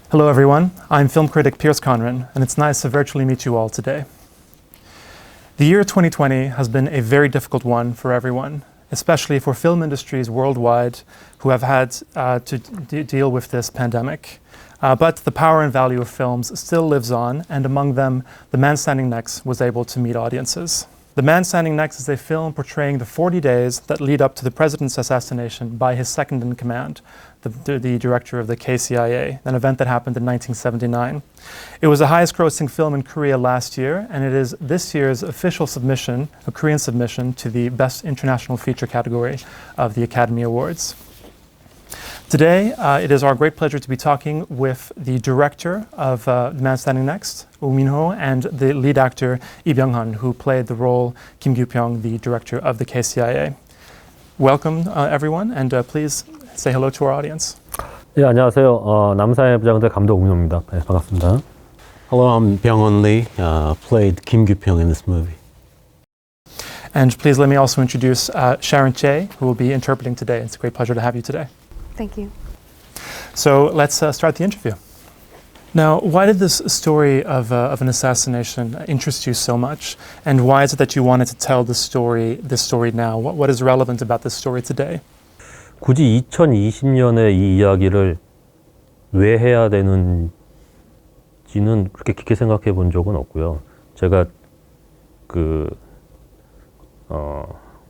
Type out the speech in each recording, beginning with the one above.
Hello everyone, I'm film critic Piers Conran, and it's nice to virtually meet you all today. The year 2020 has been a very difficult one for everyone, especially for film industries worldwide who have had to deal with this pandemic. But the power and value of films still lives on, and among them, The Man Standing Next was able to meet audiences. The Man Standing Next is a film portraying the 40 days that lead up to the president's assassination by his second-in-command, the director of the KCIA, an event that happened in 1979. It was the highest-grossing film in Korea last year, and it is this year's official submission, a Korean submission, to the Best International Feature category of the Academy Awards. Today, it is our great pleasure to be talking with the director of The Man Standing Next, Woo Min-ho, and the lead actor, Lee Byung-hun, who played the role Kim Kyu-pyong, the director of the KCIA. Welcome, everyone, and please say hello to our audience. 네, 안녕하세요. 남사의 부장대 감독 우민호입니다. 네, 반갑습니다. Hello, I'm Byung-hun Lee, played Kim Kyu-pyong in this movie. And please let me also introduce Sharon Chae, who will be interpreting today. It's a great pleasure to have you today. Thank you. So let's start the interview. Now, why did this story of an assassination interest you so much? And why is it that you wanted to tell this story now? What is relevant about this story today? 굳이 2020년에 이 이야기를 왜 해야 되는지는 그렇게 깊게 생각해 본 적은 없고요. 제가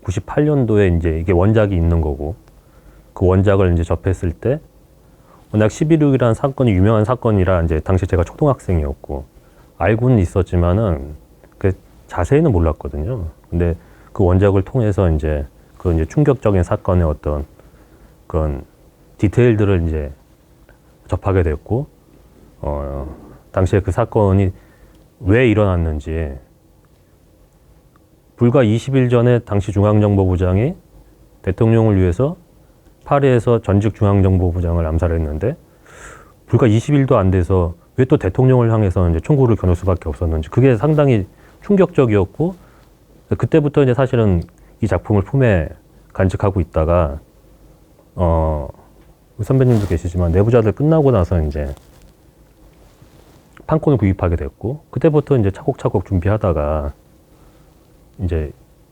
98년도에 이제 이게 원작이 있는 거고, 그 원작을 이제 접했을 때 워낙 11.6이라는 사건이 유명한 사건이라 이제 당시 제가 초등학생이었고 알고는 있었지만은 그 자세히는 몰랐거든요. 근데 그 원작을 통해서 이제 그 이제 충격적인 사건의 어떤 그런 디테일들을 이제 접하게 됐고, 당시에 그 사건이 왜 일어났는지, 불과 20일 전에 당시 중앙정보부장이 대통령을 위해서 파리에서 전직 중앙정보부장을 암살했는데, 불과 20일도 안 돼서 왜 또 대통령을 향해서 이제 총구를 겨눌 수밖에 없었는지, 그게 상당히 충격적이었고, 그때부터 이제 사실은 이 작품을 품에 간직하고 있다가, 선배님도 계시지만 내부자들 끝나고 나서 이제 판권을 구입하게 됐고, 그때부터 이제 차곡차곡 준비하다가 이제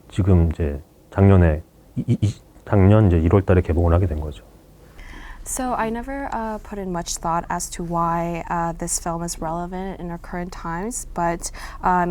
지금 이제 작년 이제 1월 달에 개봉을 하게 된 거죠. So I never put in much thought as to why this film is relevant in our current times, but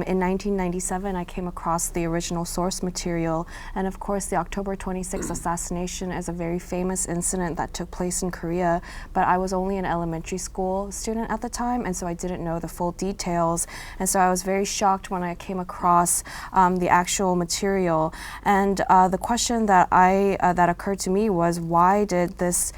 in 1997 I came across the original source material, and of course the October 26th assassination is a very famous incident that took place in Korea, but I was only an elementary school student at the time, and so I didn't know the full details, and so I was very shocked when I came across the actual material. And the question that that occurred to me was, why did this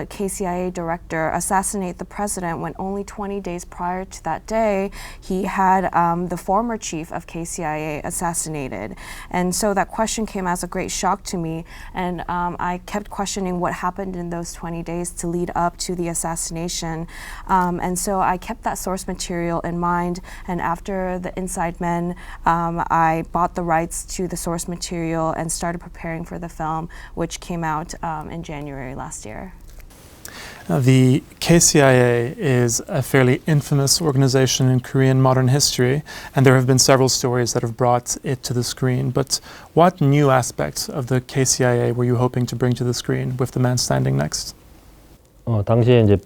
KCIA director assassinate the president when only 20 days prior to that day he had the former chief of KCIA assassinated? And so that question came as a great shock to me, and I kept questioning what happened in those 20 days to lead up to the assassination. And so I kept that source material in mind, and after The Inside Men, I bought the rights to the source material and started preparing for the film, which came out in January last year. The KCIA is a fairly infamous organization in Korean modern history, and there have been several stories that have brought it to the screen. But what new aspects of the KCIA were you hoping to bring to the screen with The Man Standing Next? 당시에 이제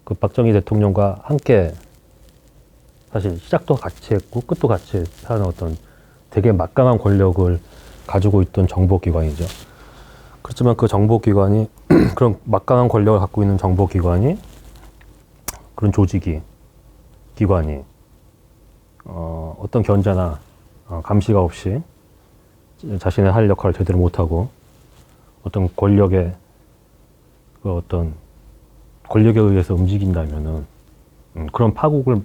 그 박정희 대통령과 함께 사실 시작도 같이 했고 끝도 같이 하는 어떤 되게 막강한 권력을 가지고 있던 정보기관이죠. 그렇지만 그 정보기관이 그런 막강한 권력을 갖고 있는 정보기관이, 그런 기관이 어떤 견제나 감시가 없이 자신의 할 역할을 제대로 못하고 어떤 권력에 의해서 움직인다면은 그런 파국을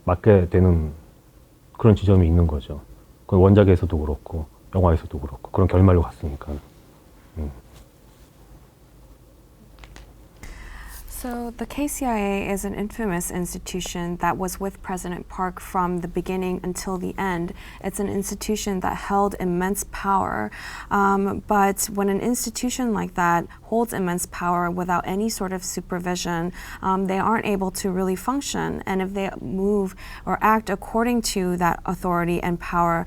맞게 되는 그런 지점이 있는 거죠. 그건 원작에서도 그렇고 영화에서도 그렇고 그런 결말로 갔으니까. So the KCIA is an infamous institution that was with President Park from the beginning until the end. It's an institution that held immense power, but when an institution like that holds immense power without any sort of supervision, they aren't able to really function. And if they move or act according to that authority and power,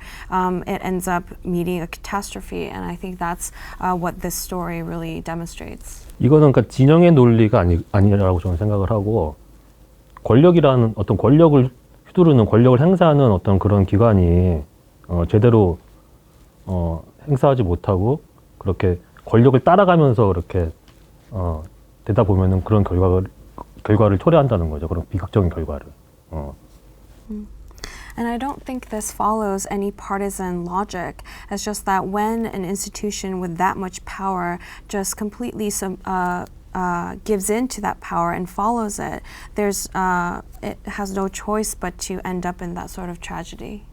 it ends up meeting a catastrophe. And I think that's what this story really demonstrates. 이거는 그러니까 진영의 논리가 아니라고 저는 생각을 하고 권력이라는 어떤 권력을 휘두르는 권력을 행사하는 어떤 그런 기관이 제대로 행사하지 못하고 그렇게 권력을 따라가면서 그렇게 되다 보면은 그런 결과를 초래한다는 거죠. 그런 비극적인 결과를. And I don't think this follows any partisan logic. It's just that when an institution with that much power just completely gives in to that power and follows it, it has no choice but to end up in that sort of tragedy.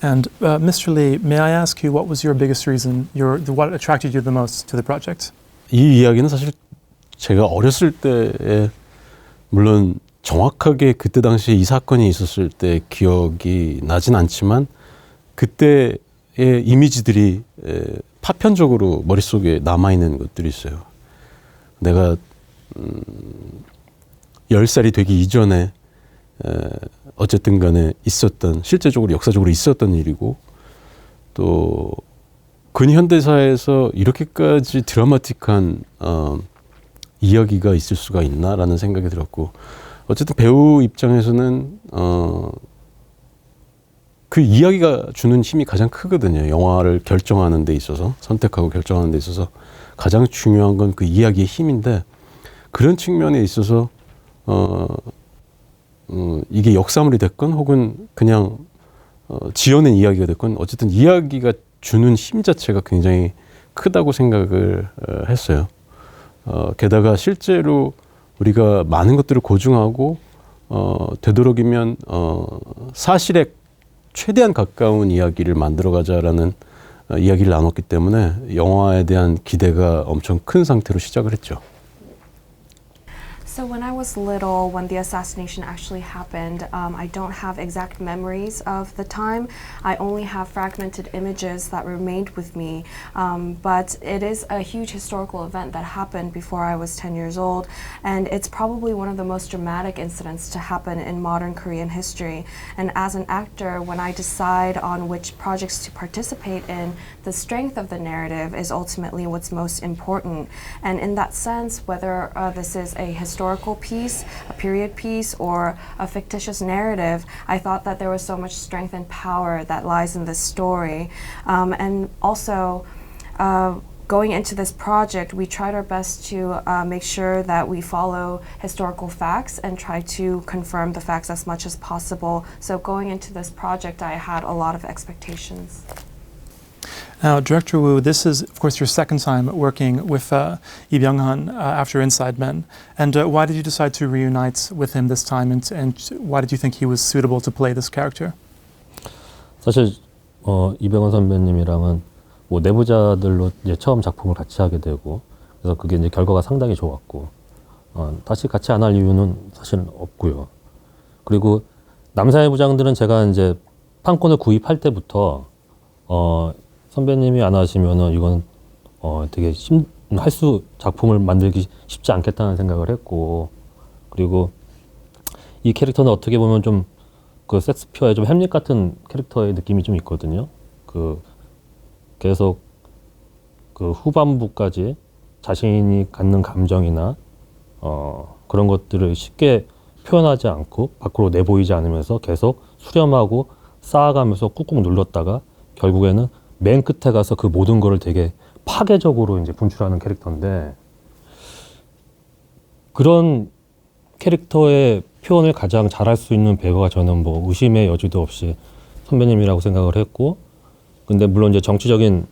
And Mr. Lee, may I ask you what was your biggest reason, what attracted you the most to the project? 이 이야기는 사실 제가 어렸을 때에 물론 정확하게 그때 당시에 이 사건이 있었을 때 기억이 나진 않지만 그때의 이미지들이 파편적으로 머릿속에 남아있는 것들이 있어요. 내가 10살이 되기 이전에 어쨌든 간에 있었던 실제적으로 역사적으로 있었던 일이고 또 근현대사에서 이렇게까지 드라마틱한 이야기가 있을 수가 있나라는 생각이 들었고 어쨌든 배우 입장에서는 그 이야기가 주는 힘이 가장 크거든요. 영화를 결정하는 데 있어서 선택하고 결정하는 데 있어서 가장 중요한 건 그 이야기의 힘인데 그런 측면에 있어서 이게 역사물이 됐건 혹은 그냥 지어낸 이야기가 됐건 어쨌든 이야기가 주는 힘 자체가 굉장히 크다고 생각을 했어요. 게다가 실제로 우리가 많은 것들을 고증하고 되도록이면 사실에 최대한 가까운 이야기를 만들어가자라는 이야기를 나눴기 때문에 영화에 대한 기대가 엄청 큰 상태로 시작을 했죠. So when I was little, when the assassination actually happened, I don't have exact memories of the time. I only have fragmented images that remained with me. But it is a huge historical event that happened before I was 10 years old. And it's probably one of the most dramatic incidents to happen in modern Korean history. And as an actor, when I decide on which projects to participate in, the strength of the narrative is ultimately what's most important. And in that sense, whether this is a historical piece, a period piece, or a fictitious narrative, I thought that there was so much strength and power that lies in this story. And also, going into this project, we tried our best to make sure that we follow historical facts and try to confirm the facts as much as possible. So going into this project, I had a lot of expectations. Now, Director Woo, this is, of course, your second time working with Lee Byung-hun after Inside Men. And why did you decide to reunite with him this time, and why did you think he was suitable to play this character? 사실 이병헌 선배님이랑은 뭐 내부자들로 이제 처음 작품을 같이 하게 되고 그래서 그게 이제 결과가 상당히 좋았고 다시 같이 안 할 이유는 사실은 없고요. 그리고 남사의 부장들은 제가 이제 판권을 구입할 때부터 선배님이 안 하시면은 이건 되게 작품을 만들기 쉽지 않겠다는 생각을 했고 그리고 이 캐릭터는 어떻게 보면 좀 그 섹스피어의 좀 햄릿 같은 캐릭터의 느낌이 좀 있거든요. 그 계속 그 후반부까지 자신이 갖는 감정이나 그런 것들을 쉽게 표현하지 않고 밖으로 내보이지 않으면서 계속 수렴하고 쌓아가면서 꾹꾹 눌렀다가 결국에는 맨 끝에 가서 그 모든 거를 되게 파괴적으로 이제 분출하는 캐릭터인데 그런 캐릭터의 표현을 가장 잘할 수 있는 배우가 저는 뭐 의심의 여지도 없이 선배님이라고 생각을 했고 근데 물론 이제 정치적인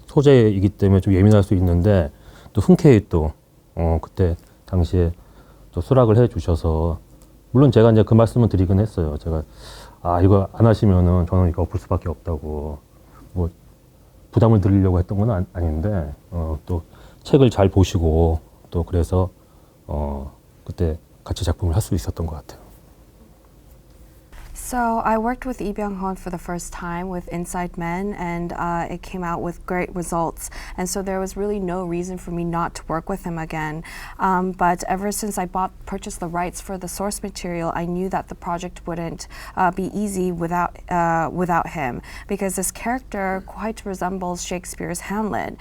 소재이기 때문에 좀 예민할 수 있는데 또 흔쾌히 또 그때 당시에 또 수락을 해 주셔서 물론 제가 이제 그 말씀을 드리긴 했어요. 제가 이거 안 하시면은 저는 이거 엎을 수밖에 없다고 뭐 부담을 드리려고 했던 건 아닌데 또 책을 잘 보시고 또 그래서 그때 같이 작품을 할 수 있었던 것 같아요. So I worked with Lee Byung-hun for the first time with Inside Men, and it came out with great results. And so there was really no reason for me not to work with him again. But ever since I purchased the rights for the source material, I knew that the project wouldn't be easy without him, because this character quite resembles Shakespeare's Hamlet.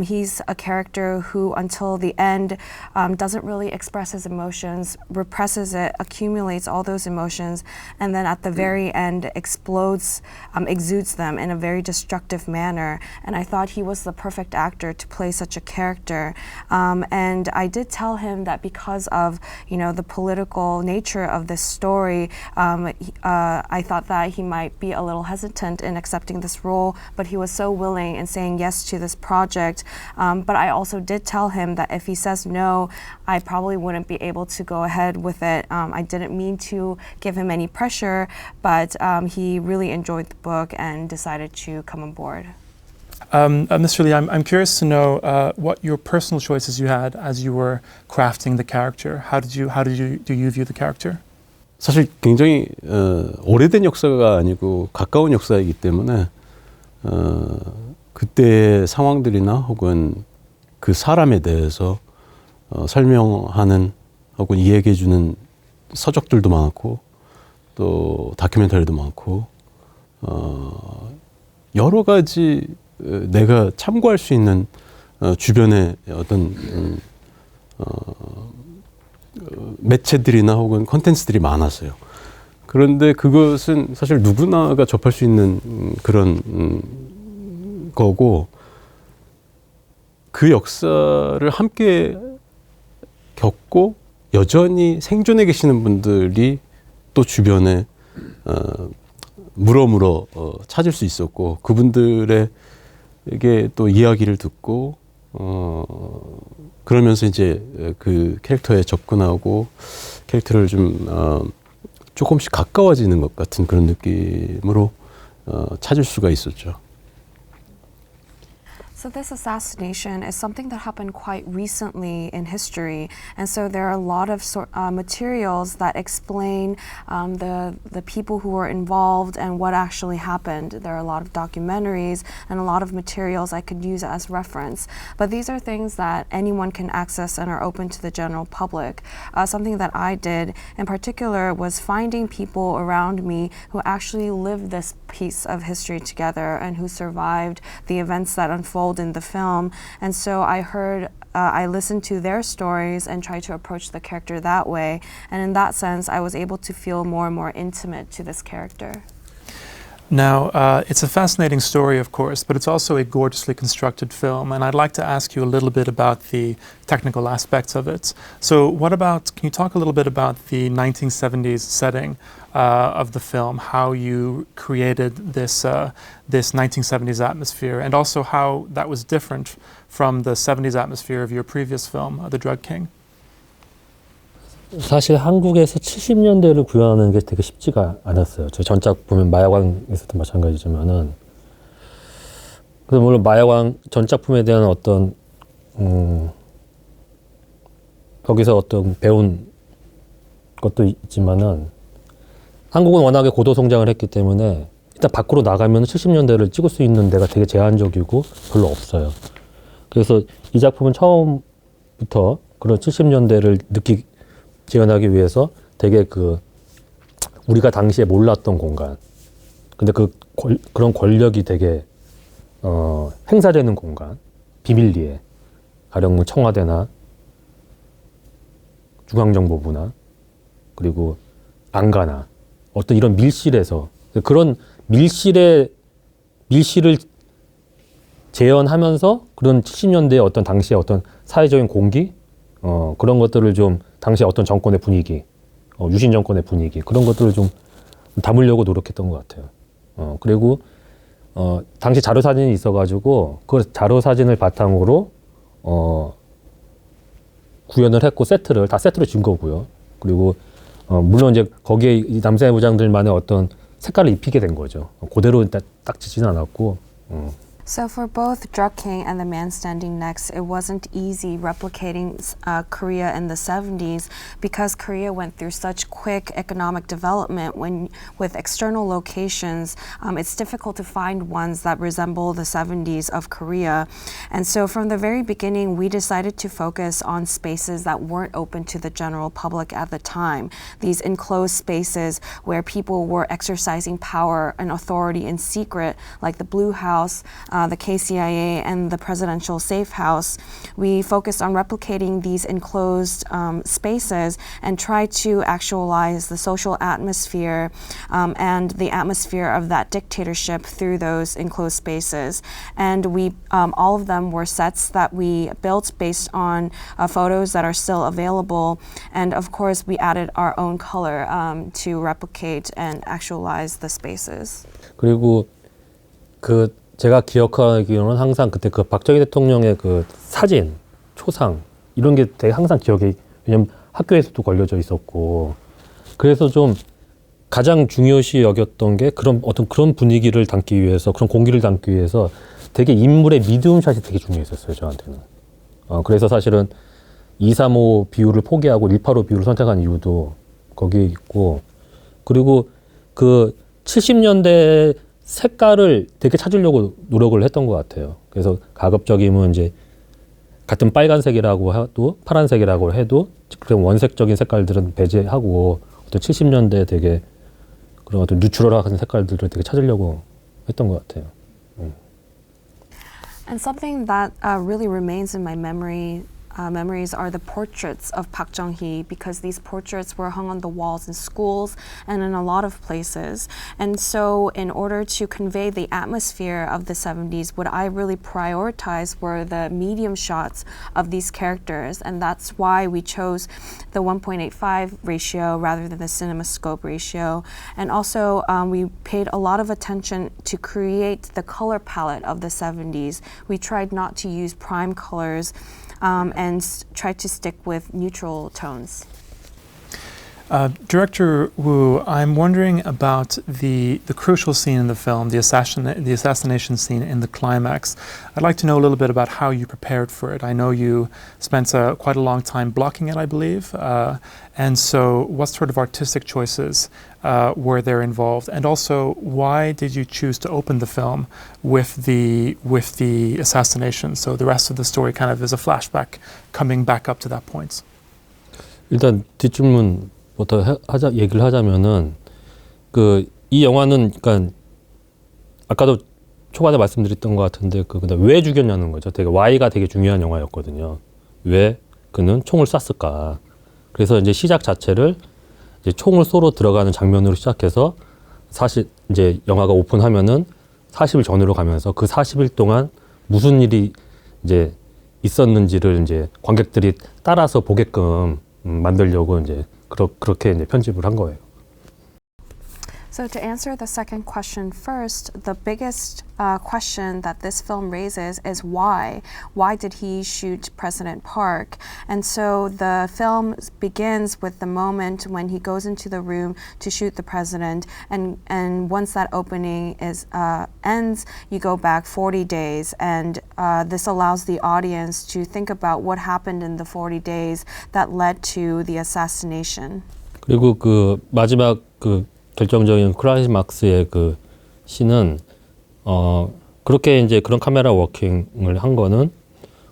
He's a character who, until the end, doesn't really express his emotions, represses it, accumulates all those emotions, and then at the very end explodes, exudes them in a very destructive manner. And I thought he was the perfect actor to play such a character. And I did tell him that because of, the political nature of this story, I thought that he might be a little hesitant in accepting this role, but he was so willing in saying yes to this project. But I also did tell him that if he says no, I probably wouldn't be able to go ahead with it. I didn't mean to give him any pressure, but he really enjoyed the book and decided to come on board. Mr. Lee, I'm curious to know what your personal choices you had as you were crafting the character. How do you view the character? 사실 굉장히 오래된 역사가 아니고 가까운 역사이기 때문에 그때의 상황들이나 혹은 그 사람에 대해서 설명하는 혹은 이야기해주는 서적들도 많고 또 다큐멘터리도 많고 여러 가지 내가 참고할 수 있는 주변의 어떤 매체들이나 혹은 컨텐츠들이 많았어요. 그런데 그것은 사실 누구나가 접할 수 있는 그런 거고 그 역사를 함께 겪고 여전히 생존해 계시는 분들이 또 주변에 물어물어 찾을 수 있었고 그분들에게 또 이야기를 듣고 그러면서 이제 그 캐릭터에 접근하고 캐릭터를 좀 조금씩 가까워지는 것 같은 그런 느낌으로 찾을 수가 있었죠. So this assassination is something that happened quite recently in history, and so there are a lot of materials that explain the people who were involved and what actually happened. There are a lot of documentaries and a lot of materials I could use as reference, but these are things that anyone can access and are open to the general public. Something that I did in particular was finding people around me who actually lived this piece of history together and who survived the events that unfold in the film. And so I listened to their stories and tried to approach the character that way. And in that sense, I was able to feel more and more intimate to this character. Now, it's a fascinating story, of course, but it's also a gorgeously constructed film, and I'd like to ask you a little bit about the technical aspects of it. So can you talk a little bit about the 1970s setting of the film, how you created this 1970s atmosphere, and also how that was different from the 70s atmosphere of your previous film, The Drug King? 사실 한국에서 70년대를 구현하는 게 되게 쉽지가 않았어요. 저 전작 보면 마약왕에서도 마찬가지지만은, 그래서 물론 마약왕 전작품에 대한 어떤 거기서 어떤 배운 것도 있지만은 한국은 워낙에 고도 성장을 했기 때문에 일단 밖으로 나가면 70년대를 찍을 수 있는 데가 되게 제한적이고 별로 없어요. 그래서 이 작품은 처음부터 그런 70년대를 재현하기 위해서 되게 우리가 당시에 몰랐던 공간, 근데 그런 권력이 되게 행사되는 공간, 비밀리에, 가령 청와대나 중앙정보부나 그리고 안가나 어떤 이런 밀실에서 그런 밀실을 재현하면서 그런 70년대의 어떤 당시의 어떤 사회적인 공기, 그런 것들을 좀 당시 어떤 정권의 분위기, 유신 정권의 분위기, 그런 것들을 좀 담으려고 노력했던 것 같아요. 그리고 당시 자료사진이 있어가지고 그 자료사진을 바탕으로 구현을 했고 세트로 준 거고요. 그리고 물론 이제 거기에 이 남자의 부장들만의 어떤 색깔을 입히게 된 거죠. 그대로 딱 지지는 않았고. So for both Drug King and The Man Standing Next, it wasn't easy replicating Korea in the 70s because Korea went through such quick economic development with external locations. It's difficult to find ones that resemble the 70s of Korea. And so from the very beginning, we decided to focus on spaces that weren't open to the general public at the time. These enclosed spaces where people were exercising power and authority in secret, like the Blue House, the KCIA, and the Presidential Safe House. We focused on replicating these enclosed spaces and try to actualize the social atmosphere and the atmosphere of that dictatorship through those enclosed spaces. And we, all of them were sets that we built based on photos that are still available. And of course, we added our own color to replicate and actualize the spaces. 그리고 그 제가 기억하기로는 항상 그때 그 박정희 대통령의 그 사진, 초상 이런 게 되게 항상 기억이, 왜냐면 학교에서도 걸려져 있었고, 그래서 좀 가장 중요시 여겼던 게 그런 어떤 그런 분위기를 담기 위해서, 그런 공기를 담기 위해서 되게 인물의 미디움샷이 되게 중요했었어요, 저한테는. 그래서 사실은 235 비율을 포기하고 185 비율을 선택한 이유도 거기에 있고, 그리고 그 70년대 색깔을 되게 찾으려고 노력을 했던 것 같아요. 그래서 가급적이면 이제 같은 빨간색이라고 해도, 파란색이라고 해도 그런 원색적인 색깔들은 배제하고 어떤 70년대 되게 그런 어떤 뉴트럴한 색깔들을 되게 찾으려고 했던 것 같아요. And something that really remains in my memories are the portraits of Park Chung-hee, because these portraits were hung on the walls in schools and in a lot of places. And so in order to convey the atmosphere of the 70s, what I really prioritized were the medium shots of these characters. And that's why we chose the 1.85 ratio rather than the CinemaScope ratio. And also we paid a lot of attention to create the color palette of the 70s. We tried not to use prime colors and try to stick with neutral tones. Director Wu, I'm wondering about the crucial scene in the film, the assassination scene in the climax. I'd like to know a little bit about how you prepared for it. I know you spent quite a long time blocking it, I believe. And so what sort of artistic choices were there involved? And also, why did you choose to open the film with the assassination? So the rest of the story kind of is a flashback coming back up to that point. 일단 뒷질문부터 얘기를 하자면은 이 영화는 그러니까 아까도 초반에 말씀드렸던 것 같은데 왜 죽였냐는 거죠. 되게 Y가 되게 중요한 영화였거든요. 왜 그는 총을 쐈을까? 그래서 이제 시작 자체를 이제 총을 쏘러 들어가는 장면으로 시작해서 사실 이제 영화가 오픈하면은 40일 전으로 가면서 그 40일 동안 무슨 일이 이제 있었는지를 이제 관객들이 따라서 보게끔 만들려고 이제 그렇게 이제 편집을 한 거예요. So to answer the second question first, the biggest question that this film raises is why? Why did he shoot President Park? And so the film begins with the moment when he goes into the room to shoot the president, and once that opening ends, you go back 40 days, and this allows the audience to think about what happened in the 40 days that led to the assassination. 그리고 그 마지막 결정적인 클라이막스의 그 씬은 그렇게 이제 그런 카메라 워킹을 한 거는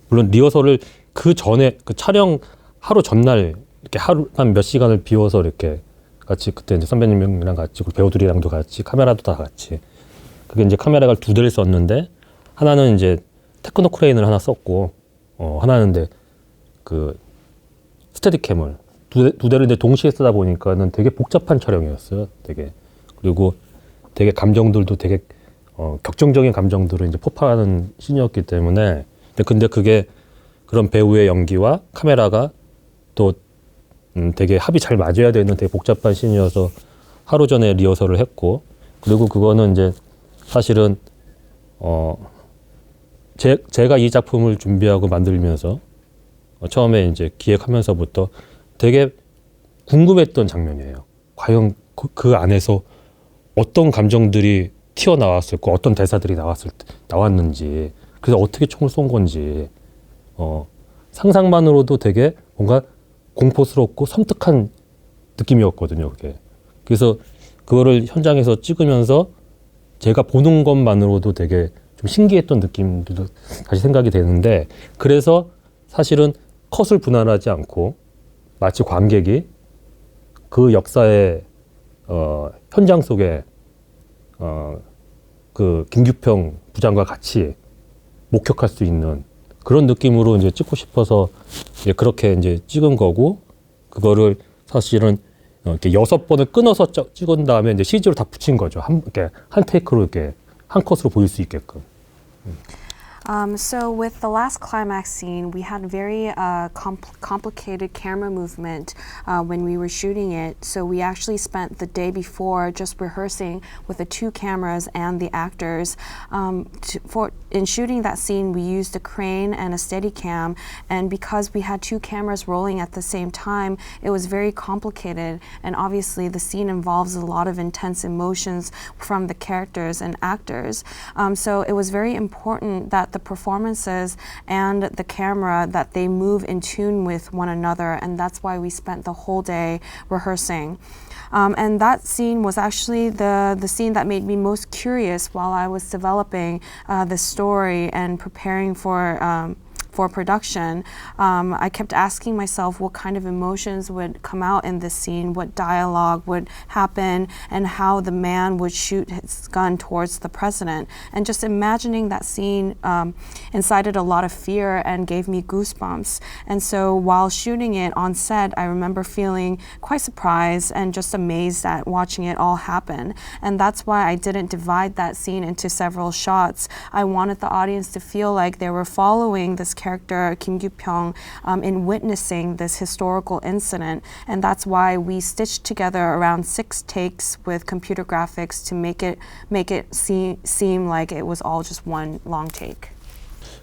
물론 리허설을 그 전에 그 촬영 하루 전날 이렇게 하루 한 몇 시간을 비워서 이렇게 같이 그때 이제 선배님이랑 같이 배우들이랑도 같이 카메라도 다 같이 그게 이제 카메라가 2대를 썼는데 하나는 이제 테크노 크레인을 하나 썼고 하나는 이제 그 스테디캠을 두 대를 이제 동시에 쓰다 보니까는 되게 복잡한 촬영이었어요. 되게 그리고 되게 감정들도 되게 격정적인 감정들을 이제 폭발하는 씬이었기 때문에 근데 그게 그런 배우의 연기와 카메라가 또 되게 합이 잘 맞아야 되는 되게 복잡한 씬이어서 하루 전에 리허설을 했고 그리고 그거는 이제 사실은 제가 이 작품을 준비하고 만들면서 처음에 이제 기획하면서부터 되게 궁금했던 장면이에요. 과연 그 안에서 어떤 감정들이 튀어나왔을까, 어떤 대사들이 나왔는지, 그래서 어떻게 총을 쏜 건지 상상만으로도 되게 뭔가 공포스럽고 섬뜩한 느낌이었거든요. 그게. 그래서 그거를 현장에서 찍으면서 제가 보는 것만으로도 되게 좀 신기했던 느낌도 다시 생각이 되는데, 그래서 사실은 컷을 분할하지 않고 마치 관객이 그 역사의 현장 속에 그 김규평 부장과 같이 목격할 수 있는 그런 느낌으로 이제 찍고 싶어서 이제 그렇게 이제 찍은 거고, 그거를 사실은 이렇게 6번을 끊어서 찍은 다음에 이제 CG로 다 붙인 거죠. 이렇게 한 테이크로 이렇게 한 컷으로 보일 수 있게끔. So with the last climax scene, we had very complicated camera movement when we were shooting it. So we actually spent the day before just rehearsing with the 2 cameras and the actors. In shooting that scene, we used a crane and a Steadicam, and because we had 2 cameras rolling at the same time, it was very complicated. And obviously, the scene involves a lot of intense emotions from the characters and actors. So it was very important that the performances and the camera, that they move in tune with one another, and that's why we spent the whole day rehearsing. And that scene was actually the scene that made me most curious while I was developing the story and preparing for production. I kept asking myself what kind of emotions would come out in this scene, what dialogue would happen, and how the man would shoot his gun towards the president. And just imagining that scene incited a lot of fear and gave me goosebumps. And so while shooting it on set, I remember feeling quite surprised and just amazed at watching it all happen. And that's why I didn't divide that scene into several shots. I wanted the audience to feel like they were following this character Kim Kyu-pyong in witnessing this historical incident, and that's why we stitched together around 6 takes with computer graphics to make it seem like it was all just one long take.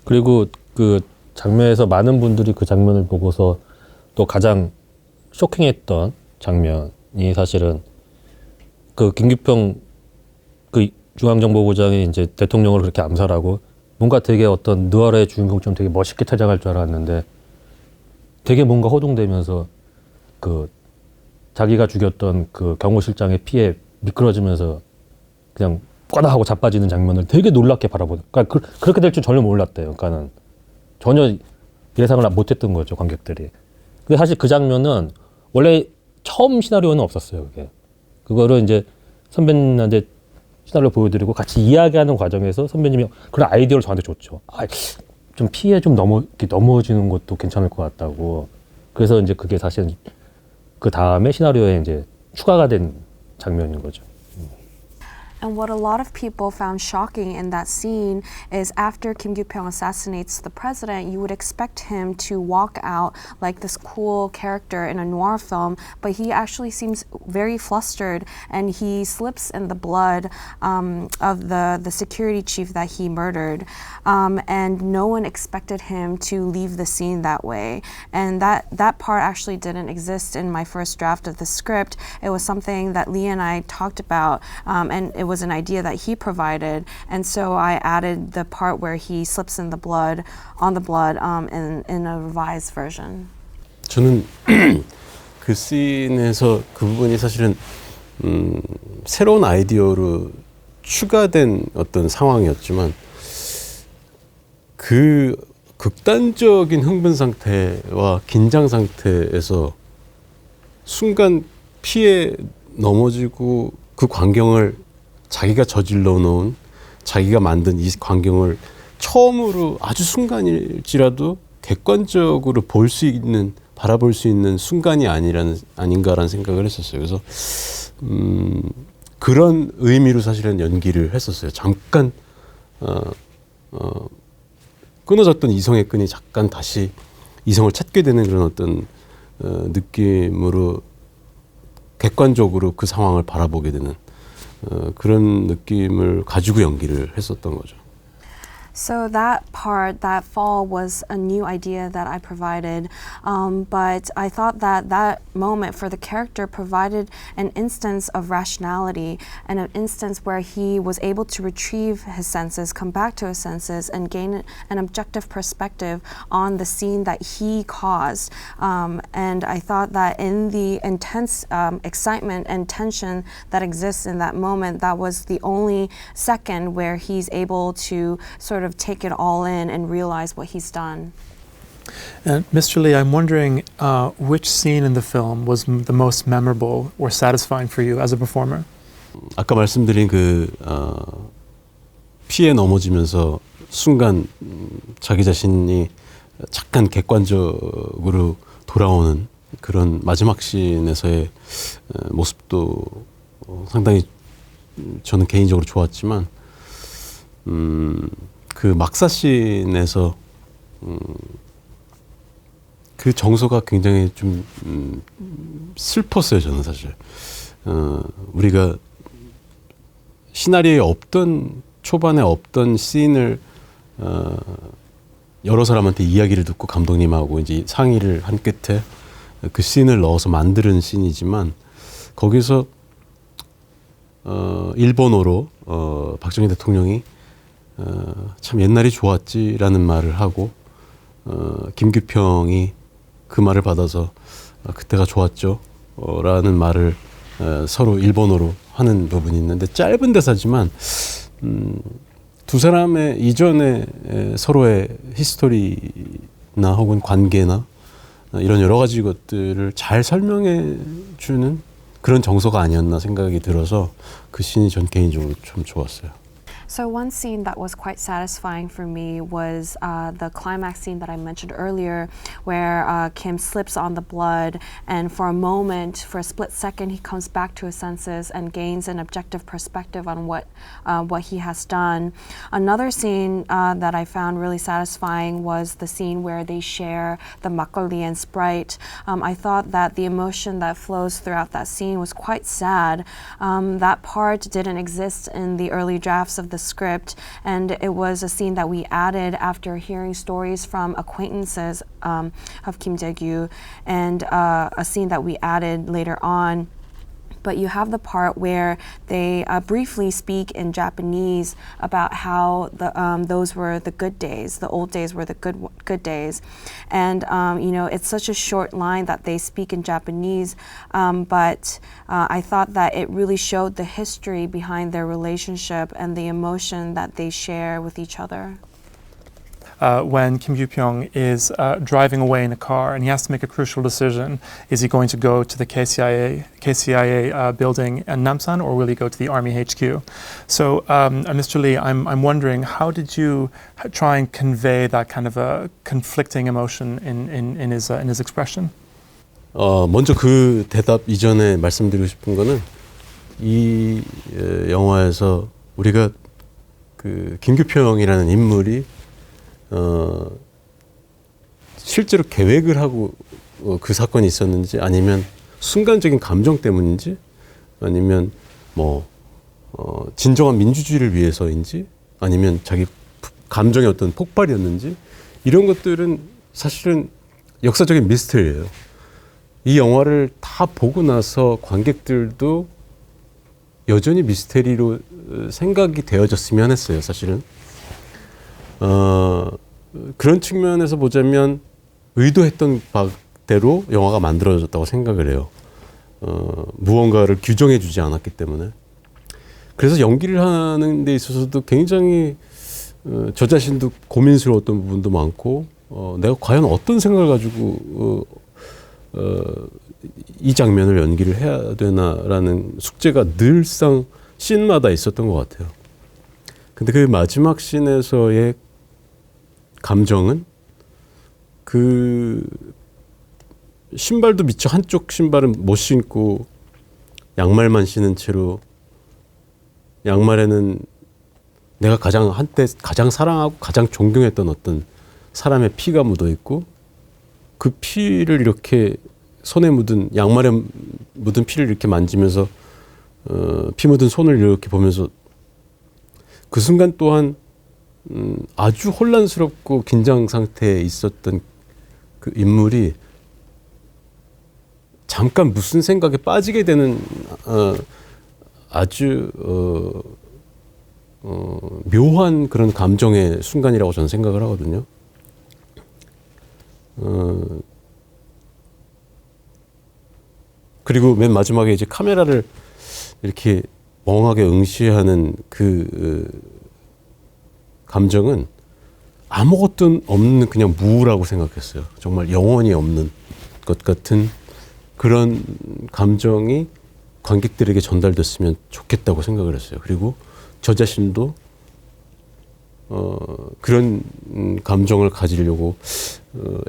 그리고 그 장면에서 많은 분들이 그 장면을 보고서 또 가장 쇼킹했던 장면이 사실은 그 김규평 그 중앙정보부장이 이제 대통령을 그렇게 암살하고 뭔가 되게 어떤 느와르의 주인공처럼 되게 멋있게 퇴장할 줄 알았는데 되게 뭔가 허둥대면서 그 자기가 죽였던 그 경호실장의 피에 미끄러지면서 그냥 꽈다 하고 자빠지는 장면을 되게 놀랍게 바라보는. 그러니까 그렇게 될 줄 전혀 몰랐대요. 그러니까는 전혀 예상을 못했던 거죠, 관객들이. 근데 사실 그 장면은 원래 처음 시나리오는 없었어요. 그거를 이제 선배님한테 시나리오 보여드리고 같이 이야기하는 과정에서 선배님이 그런 아이디어를 저한테 줬죠. 좀 피해 좀 넘어지는 것도 괜찮을 것 같다고. 그래서 이제 그게 사실 그 다음에 시나리오에 이제 추가가 된 장면인 거죠. And what a lot of people found shocking in that scene is after Kim Kyu-pyong assassinates the president, you would expect him to walk out like this cool character in a noir film, but he actually seems very flustered and he slips in the blood of the security chief that he murdered. And no one expected him to leave the scene that way. And that part actually didn't exist in my first draft of the script. It was something that Lee and I talked about, and it was an idea that he provided, and so I added the part where he slips in the blood in a revised version. 저는 그 씬에서 그 부분이 사실은 새로운 아이디어로 추가된 어떤 상황이었지만 그 극단적인 흥분 상태와 긴장 상태에서 순간 피해 넘어지고 그 광경을 자기가 저질러 놓은 자기가 만든 이 광경을 처음으로 아주 순간일지라도 객관적으로 볼 수 있는 바라볼 수 있는 순간이 아닌가라는 생각을 했었어요. 그래서 그런 의미로 사실은 연기를 했었어요. 잠깐 끊어졌던 이성의 끈이 잠깐 다시 이성을 찾게 되는 그런 어떤 느낌으로 객관적으로 그 상황을 바라보게 되는 그런 느낌을 가지고 연기를 했었던 거죠. So that part, that fall, was a new idea that I provided, but I thought that that moment for the character provided an instance of rationality and an instance where he was able to retrieve his senses, come back to his senses, and gain an objective perspective on the scene that he caused. And I thought that in the intense excitement and tension that exists in that moment, that was the only second where he's able to sort of take it all in and realize what he's done. And Mr. Lee, I'm wondering which scene in the film was the most memorable or satisfying for you as a performer? 아까 말씀드린 피에 넘어지면서 순간 자기 자신이 잠깐 객관적으로 돌아오는 그런 마지막 씬에서의 모습도 상당히 저는 개인적으로 좋았지만 그 막사씬에서 그 정서가 굉장히 좀 슬펐어요. 저는 사실 우리가 시나리오에 없던 초반에 없던 씬을 여러 사람한테 이야기를 듣고 감독님하고 이제 상의를 한 끝에 그 씬을 넣어서 만드는 씬이지만 거기서 일본어로 박정희 대통령이 참 옛날이 좋았지라는 말을 하고 김규평이 그 말을 받아서 그때가 좋았죠 라는 말을 서로 일본어로 하는 부분이 있는데 짧은 대사지만 두 사람의 이전에 서로의 히스토리나 혹은 관계나 이런 여러 가지 것들을 잘 설명해 주는 그런 정서가 아니었나 생각이 들어서 그 씬이 전 개인적으로 참 좋았어요. So one scene that was quite satisfying for me was the climax scene that I mentioned earlier, where Kim slips on the blood, and for a moment, for a split second, he comes back to his senses and gains an objective perspective on what he has done. Another scene that I found really satisfying was the scene where they share the makgeolli and Sprite. I thought that the emotion that flows throughout that scene was quite sad. That part didn't exist in the early drafts of the script, and it was a scene that we added after hearing stories from acquaintances of Kim Jae-gyu, and a scene that we added later on. But you have the part where they briefly speak in Japanese about how those were the good days, the old days were the good days, and it's such a short line that they speak in Japanese, but I thought that it really showed the history behind their relationship and the emotion that they share with each other. When Kim Gyu-pyong is driving away in a car and he has to make a crucial decision. Is he going to go to the KCIA building in Namsan, or will he go to the Army HQ? So, Mr. Lee, I'm wondering, how did you try and convey that kind of a conflicting emotion in his expression? 먼저 그 대답 이전에 말씀드리고 싶은 거는 이 영화에서 우리가 그 김규평이라는 인물이 실제로 계획을 하고 그 사건이 있었는지, 아니면 순간적인 감정 때문인지, 아니면 진정한 민주주의를 위해서인지, 아니면 자기 감정의 어떤 폭발이었는지, 이런 것들은 사실은 역사적인 미스터리예요. 이 영화를 다 보고 나서 관객들도 여전히 미스터리로 생각이 되어졌으면 했어요, 사실은. 그런 측면에서 보자면 의도했던 바대로 영화가 만들어졌다고 생각을 해요. 무언가를 규정해 주지 않았기 때문에. 그래서 연기를 하는 데 있어서도 굉장히 저 자신도 고민스러웠던 부분도 많고, 내가 과연 어떤 생각을 가지고 이 장면을 연기를 해야 되나라는 숙제가 늘상 씬마다 있었던 것 같아요. 근데 그 마지막 씬에서의 감정은 그 신발도 미처 한쪽 신발은 못 신고 양말만 신은 채로, 양말에는 내가 한때 가장 사랑하고 가장 존경했던 어떤 사람의 피가 묻어 있고, 그 피를 이렇게 손에 묻은, 양말에 묻은 피를 이렇게 만지면서 피 묻은 손을 이렇게 보면서 그 순간 또한 아주 혼란스럽고 긴장 상태에 있었던 그 인물이 잠깐 무슨 생각에 빠지게 되는 아주 묘한 그런 감정의 순간이라고 저는 생각을 하거든요. 그리고 맨 마지막에 이제 카메라를 이렇게 멍하게 응시하는 그 감정은 아무것도 없는 그냥 무라고 생각했어요. 정말 영혼이 없는 것 같은 그런 감정이 관객들에게 전달됐으면 좋겠다고 생각을 했어요. 그리고 저 자신도 그런 감정을 가지려고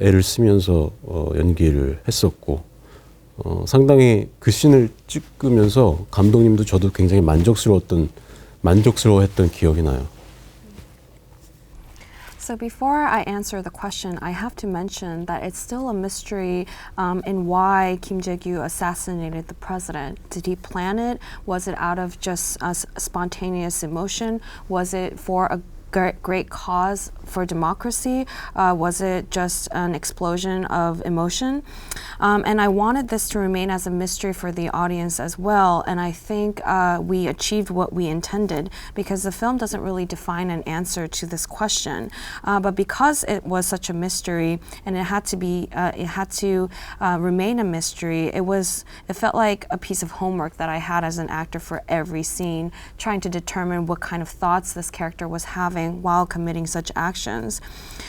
애를 쓰면서 연기를 했었고 상당히 그 씬을 찍으면서 감독님도 저도 굉장히 만족스러워했던 기억이 나요. So before I answer the question, I have to mention that it's still a mystery in why Kim Jae-gyu assassinated the president. Did he plan it? Was it out of just spontaneous emotion? Was it for a great cause for democracy? Was it just an explosion of emotion? And I wanted this to remain as a mystery for the audience as well. And I think we achieved what we intended because the film doesn't really define an answer to this question. But because it was such a mystery and it had to remain a mystery, it felt like a piece of homework that I had as an actor for every scene, trying to determine what kind of thoughts this character was having while committing such actions.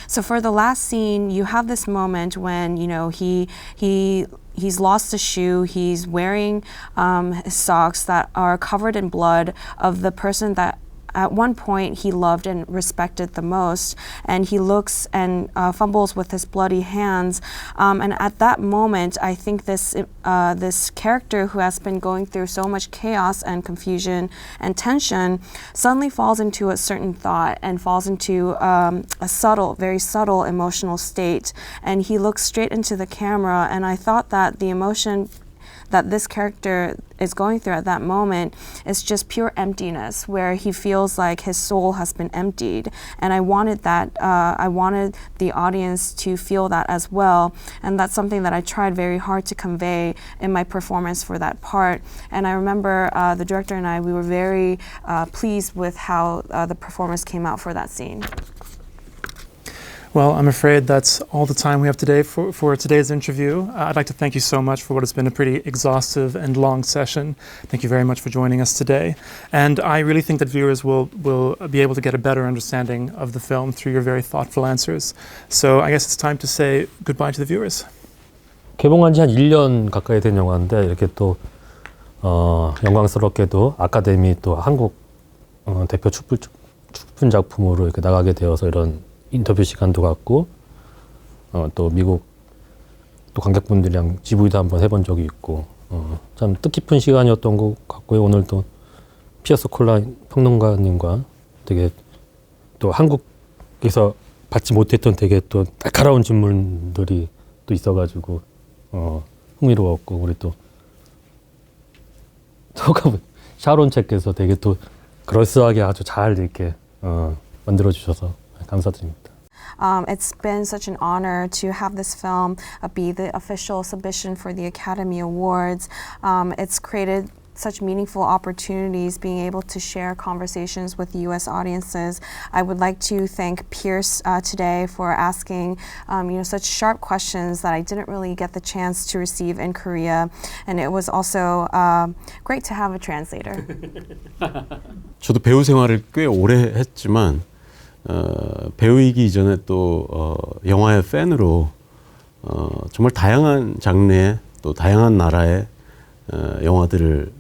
So for the last scene, you have this moment when he's lost a shoe. He's wearing his socks that are covered in blood of the person that at one point he loved and respected the most, and he looks and fumbles with his bloody hands. And at that moment, I think this character who has been going through so much chaos and confusion and tension suddenly falls into a certain thought and falls into a very subtle emotional state. And he looks straight into the camera, and I thought that the emotion that this character is going through at that moment is just pure emptiness, where he feels like his soul has been emptied. And I wanted the audience to feel that as well. And that's something that I tried very hard to convey in my performance for that part. And I remember the director and we were very pleased with how the performance came out for that scene. Well, I'm afraid that's all the time we have today for today's interview. I'd like to thank you so much for what has been a pretty exhaustive and long session. Thank you very much for joining us today. And I really think that viewers will be able to get a better understanding of the film through your very thoughtful answers. So I guess it's time to say goodbye to the viewers. 개봉한 지 한 1년 가까이 된 영화인데 이렇게 또 영광스럽게도 아카데미 또 한국 대표 축분 작품으로 이렇게 나가게 되어서 이런 인터뷰 시간도 갖고 또 미국 또 관객분들이랑 GV도 한번 해본 적이 있고 참 뜻깊은 시간이었던 것 같고요. 오늘 또 피어스 콜란 평론가님과 되게 또 한국에서 받지 못했던 되게 또 날카로운 질문들이 또 있어가지고 흥미로웠고 우리 또 샤론 책께서 되게 또 그럴싸하게 아주 잘 이렇게 만들어 주셔서 감사드립니다. It's been such an honor to have this film be the official submission for the Academy Awards. It's created such meaningful opportunities being able to share conversations with U.S. audiences. I would like to thank Pierce today for asking such sharp questions that I didn't really get the chance to receive in Korea. And it was also great to have a translator. 저도 배우 생활을 꽤 오래 했지만 배우이기 이전에 또 영화의 팬으로 정말 다양한 장르의 또 다양한 나라의 영화들을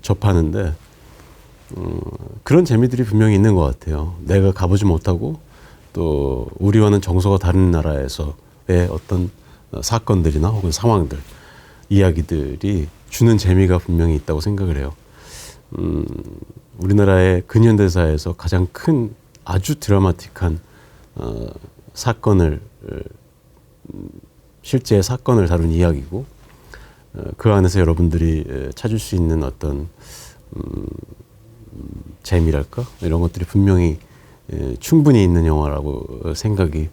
접하는데 그런 재미들이 분명히 있는 것 같아요. 내가 가보지 못하고 또 우리와는 정서가 다른 나라에서의 어떤 사건들이나 혹은 상황들, 이야기들이 주는 재미가 분명히 있다고 생각을 해요. 우리나라의 근현대사에서 가장 큰 아주 드라마틱한 사건을 실제 사건을 다룬 이야기고 그 안에서 여러분들이 찾을 수 있는 어떤 재미랄까 이런 것들이 분명히 충분히 있는 영화라고 생각이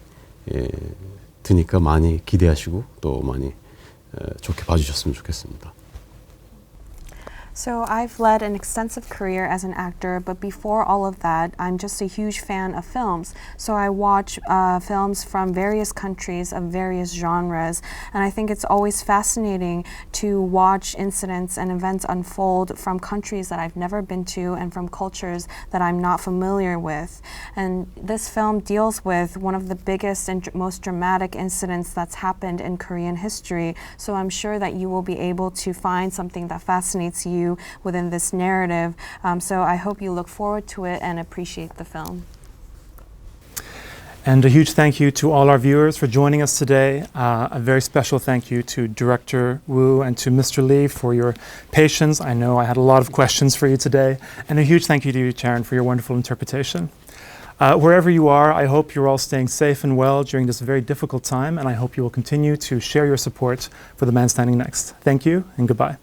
드니까 많이 기대하시고 또 많이 좋게 봐주셨으면 좋겠습니다. So I've led an extensive career as an actor, but before all of that, I'm just a huge fan of films. So I watch films from various countries of various genres, and I think it's always fascinating to watch incidents and events unfold from countries that I've never been to and from cultures that I'm not familiar with. And this film deals with one of the biggest and most dramatic incidents that's happened in Korean history. So I'm sure that you will be able to find something that fascinates you within this narrative. So I hope you look forward to it and appreciate the film. And a huge thank you to all our viewers for joining us today. A very special thank you to Director Woo and to Mr. Lee for your patience. I know I had a lot of questions for you today. And a huge thank you to you, Charon, for your wonderful interpretation. Wherever you are, I hope you're all staying safe and well during this very difficult time, and I hope you will continue to share your support for The Man Standing Next. Thank you and goodbye.